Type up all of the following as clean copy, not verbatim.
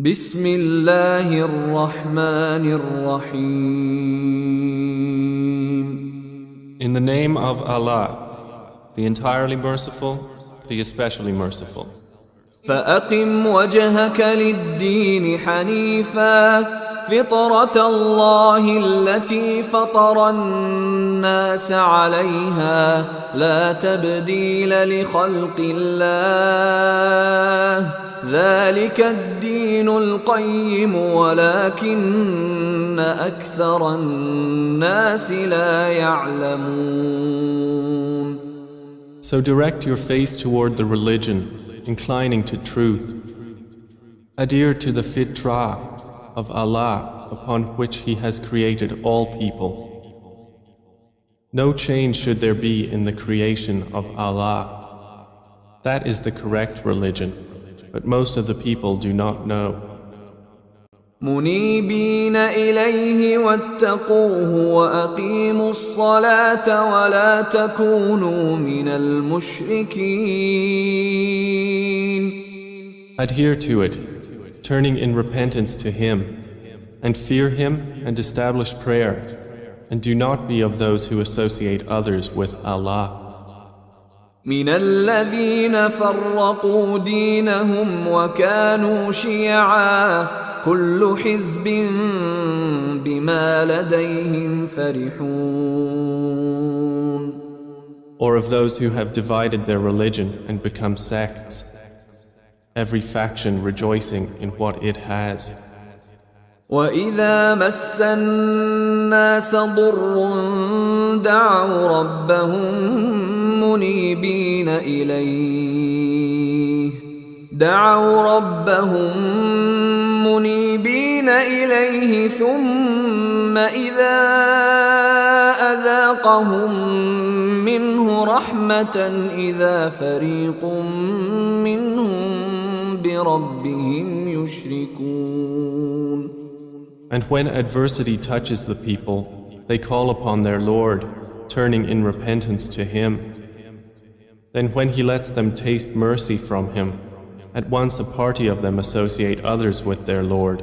بسم الله الرحمن الرحيم. In the name of Allah, the entirely merciful, the especially merciful. فأقم وجهك للدين حنيفا فطرة الله التي فطر الناس عليها لا تبديل لخلق الله ذلك الدين القيم ولكن أكثر الناس لا يعلمون. So direct your face toward the religion, inclining to truth. Adhere to the fitrah of Allah upon which He has created all people. No change should there be in the creation of Allah. That is the correct religion, but most of the people do not know. منيبين إليه واتقوه وأقيموا الصلاة ولا تكونوا من المشركين. Adhere to it, turning in repentance to Him, and fear Him and establish prayer, and do not be of those who associate others with Allah. من الذين فرقوا دينهم وكانوا شيعا كل حزب بما لديهم فرحون. Or of those who have divided their religion and become sects, every faction rejoicing in what it has. وإذا مس الناس ضر دعوا ربهم منيبين إليه ثم إذا أذاقهم منه رحمة إذا فريق منهم بربهم يشركون. And when adversity touches the people, they call upon their Lord, turning in repentance to Him. Then when He lets them taste mercy from Him, at once a party of them associate others with their Lord.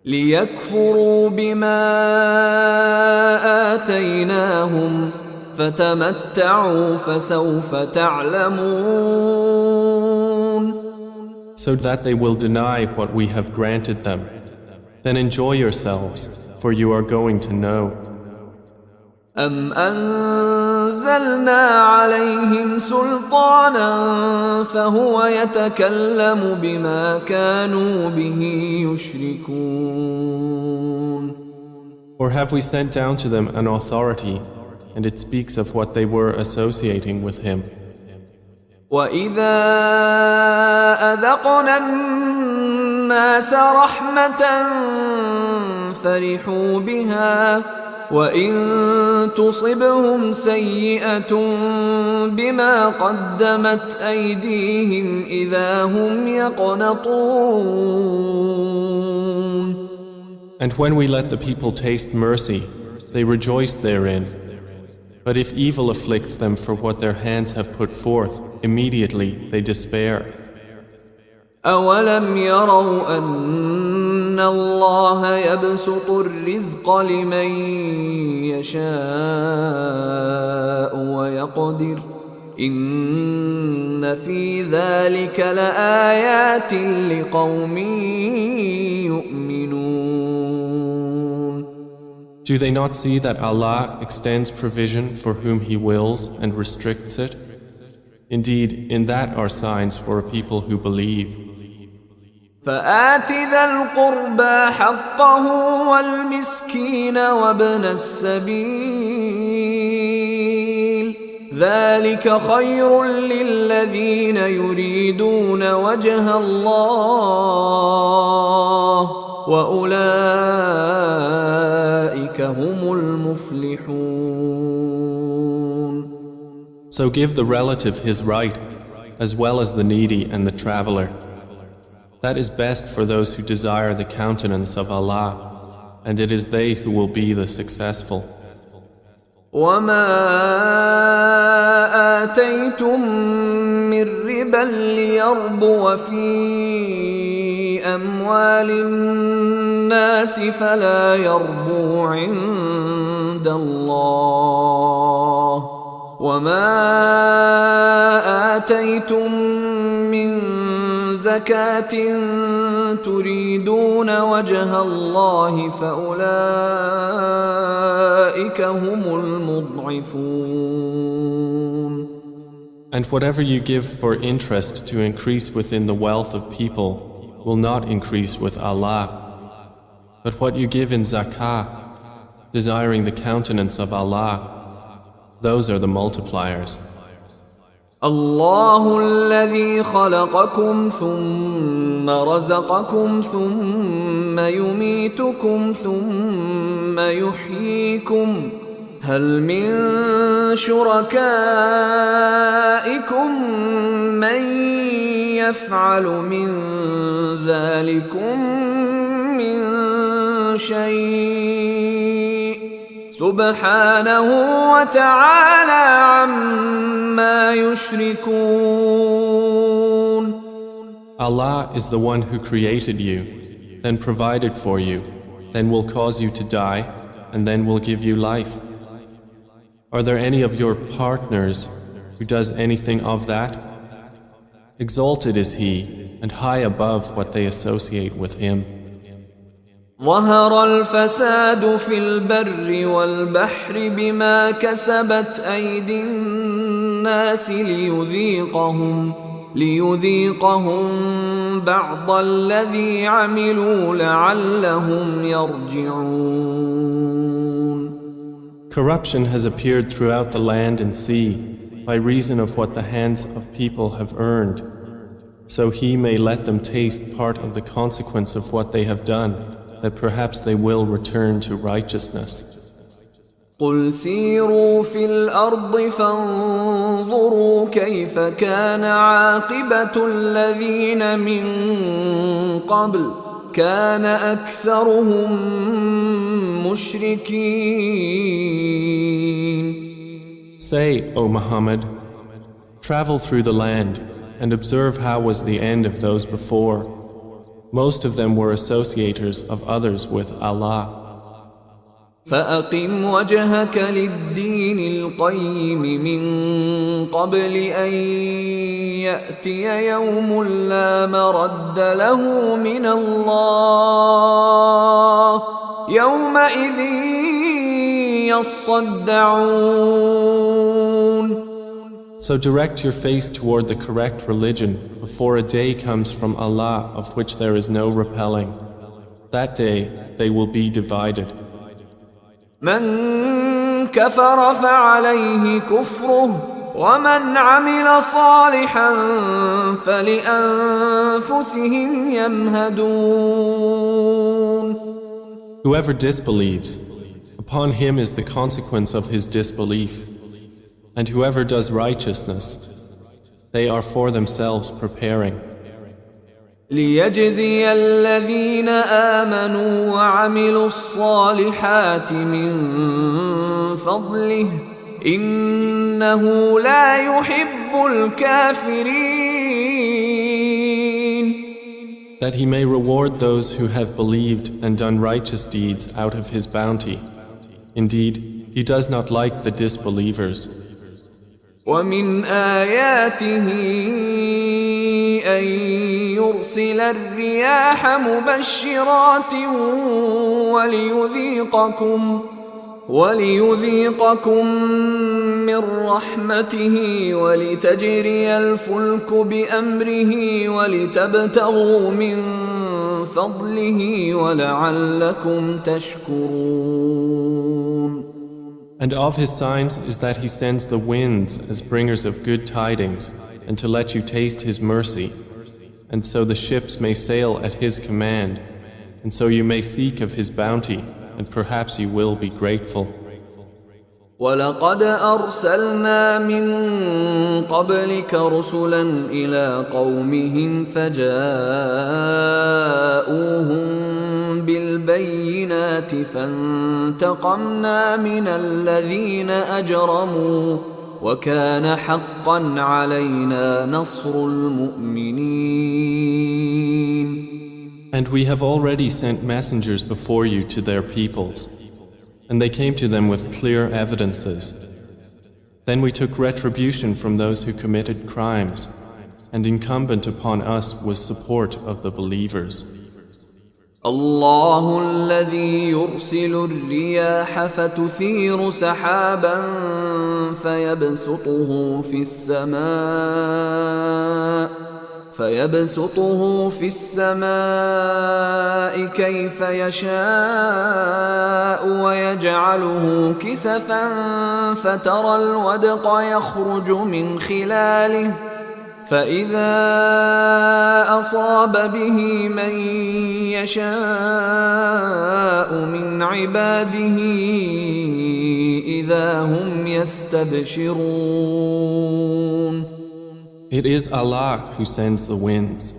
ليكفروا بما آتيناهم فتمتعوا فسوف تعلمون. So that they will deny what we have granted them. Then enjoy yourselves, for you are going to know. أم أنزلنا عليهم سلطانا فهو يتكلم بما كانوا به يشركون. Or have we sent down to them an authority, and it speaks of what they were associating with Him? وإذا أذقنا الناس رحمة فرحوا بها وإن تصبهم سيئة بما قدمت أيديهم إذا هم يقنطون. And when we let the people taste mercy, they rejoice therein. But if evil afflicts them for what their hands have put forth, immediately they despair. أولم يروا أن الله يبسط الرزق لمن يشاء ويقدر إن في ذلك لآيات لقوم يؤمنون. Do they not see that Allah extends provision for whom He wills and restricts it? Indeed, in that are signs for a people who believe. فآت ذا القربى حقه والمسكين وابن السبيل ذلك خير للذين يريدون وجه الله وأولئك هم المفلحون. So give the relative his right, as well as the needy and the traveler. That is best for those who desire the countenance of Allah, and it is they who will be the successful. وما آتيتم من ربا ليربو في أموال الناس فلا يربو عند الله وما آتيتم من زكاة تريدون وجه الله فأولئك هم المضعفون. And whatever you give for interest to increase within the wealth of people will not increase with Allah. But what you give in zakah, desiring the countenance of Allah, those are the multipliers. الله الذي خلقكم ثم رزقكم ثم يميتكم ثم يحييكم هل من شركائكم من يفعل من ذلكم من شيء سبحانه وتعالى عما يشركون. Allah is the one who created you, then provided for you, then will cause you to die, and then will give you life. Are there any of your partners who does anything of that? Exalted is He, and high above what they associate with Him. ظهر الفساد في البر والبحر بما كسبت أيدي الناس ليذيقهم بعض الذي عملوا لعلهم يرجعون. Corruption has appeared throughout the land and sea by reason of what the hands of people have earned, so He may let them taste part of the consequence of what they have done, that perhaps they will return to righteousness. قل سيروا في الأرض فانظروا كيف كان عاقبة الذين من قبل كان أكثرهم مشركين. Say, O Muhammad, travel through the land and observe how was the end of those before. Most of them were associators of others with Allah. فأقم وجهك للدين القيم من قبل أن يأتي يوم لا مرد له من الله يومئذ يصدعون. So direct your face toward the correct religion before a day comes from Allah of which there is no repelling. That day they will be divided. من كفر فعليه كفره ومن عمل صالحا فلأنفسهم يمهدون. Whoever disbelieves, upon him is the consequence of his disbelief. And whoever does righteousness, they are for themselves preparing. ليجزي الذين آمنوا وعملوا الصالحات من فضله إنه لا يحب الكافرين. That he may reward those who have believed and done righteous deeds out of his bounty. Indeed, he does not like the disbelievers. ومن آياته أن يرسل الرياح مبشرات وليذيقكم من رحمته ولتجري الفلك بأمره ولتبتغوا من فضله ولعلكم تشكرون. And of his signs is that he sends the winds as bringers of good tidings, and to let you taste his mercy, and so the ships may sail at his command, and so you may seek of his bounty, and perhaps you will be grateful. ولقد أرسلنا من قبلك رسلا إلى قومهم فجاءوهم بالبينات فانتقمنا من الذين أجرموا وكان حقا علينا نصر المؤمنين. And we have already sent messengers before you to their peoples, and they came to them with clear evidences. Then we took retribution from those who committed crimes, and incumbent upon us was support of the believers. الله الذي يرسل الرياح فتثير سحابا فيبسطه في السماء كيف يشاء ويجعله كسفا فترى الودق يخرج من خلاله فإذا أصاب به من يشاء من عباده إذا هم يستبشرون. It is Allah who sends the winds,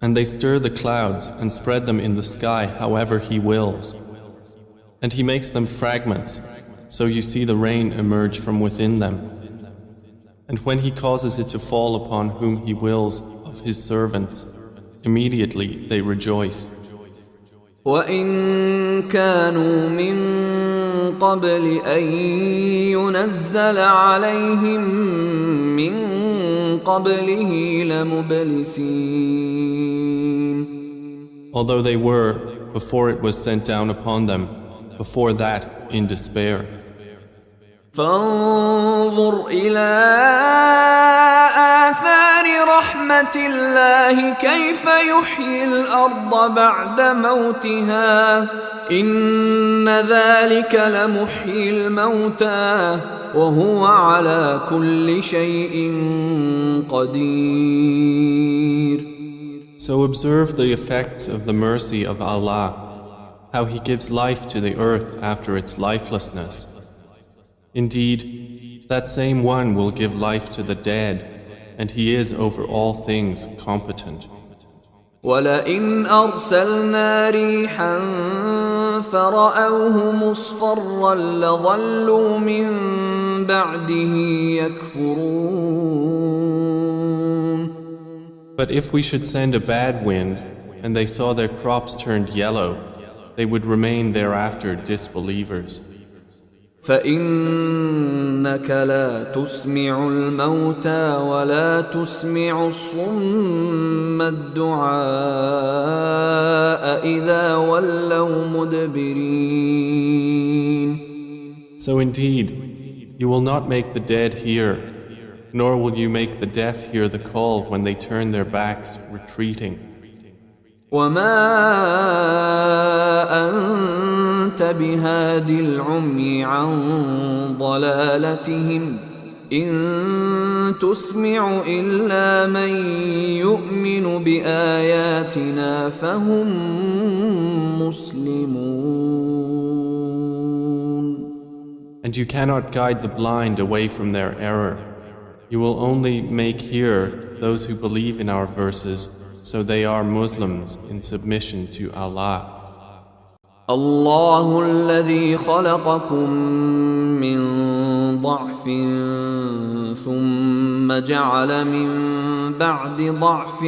and they stir the clouds and spread them in the sky however He wills, and He makes them fragments, so you see the rain emerge from within them. And when He causes it to fall upon whom He wills of His servants, immediately they rejoice. وَإِن كَانُوا مِن قَبْلِ أَن يُنَزَّلَ عَلَيْهِم مِّن قَبْلِهِ لَمُبْلِسِينَ. Although they were, before it was sent down upon them, before that in despair. فانظر إلى آثار رحمة الله كيف يحيي الأرض بعد موتها إن ذلك لمحيي الموتى وهو على كل شيء قدير. So observe the effects of the mercy of Allah, how He gives life to the earth after its lifelessness. Indeed, that same one will give life to the dead, and He is over all things competent. وَلَئِنْ أَرْسَلْنَا رِيحًا فَرَأَوْهُ مُصْفَرًّا لَظَلُّوا مِنْ بَعْدِهِ يَكْفُرُونَ. But if we should send a bad wind, and they saw their crops turned yellow, they would remain thereafter disbelievers. فإنك لا تسمع الموتى ولا تسمع الصم الدعاء إذا ولوا مدبرين. So indeed, you will not make the dead hear, nor will you make the deaf hear the call when they turn their backs, retreating. وما أنت بهاد العمي عن ضلالتهم إن تسمع إلا من يؤمن بآياتنا فهم مسلمون. And you cannot guide the blind away from their error. You will only make hear those who believe in our verses, so they are Muslims in submission to Allah. الله الذي خلقكم من ضعف ثم جعل من بعد ضعف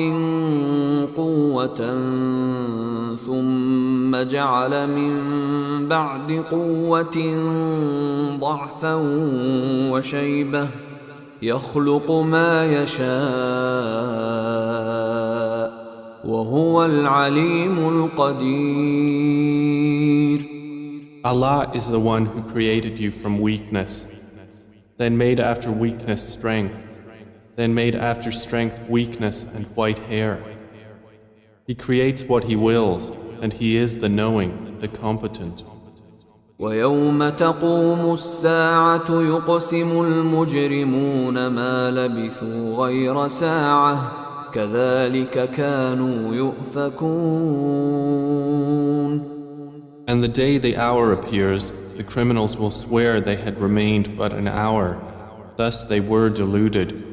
قوة ثم جعل من بعد قوة ضعفا وشيبة يخلق ما يشاء وهو العليم القدير. Allah is the one who created you from weakness, then made after weakness strength, then made after strength weakness and white hair. He creates what He wills, and He is the knowing, the competent. ويوم تقوم الساعة يقسم المجرمون ما لبثوا غير ساعة كذلك كانوا يؤفكون. And the day the hour appears, the criminals will swear they had remained but an hour. Thus they were deluded.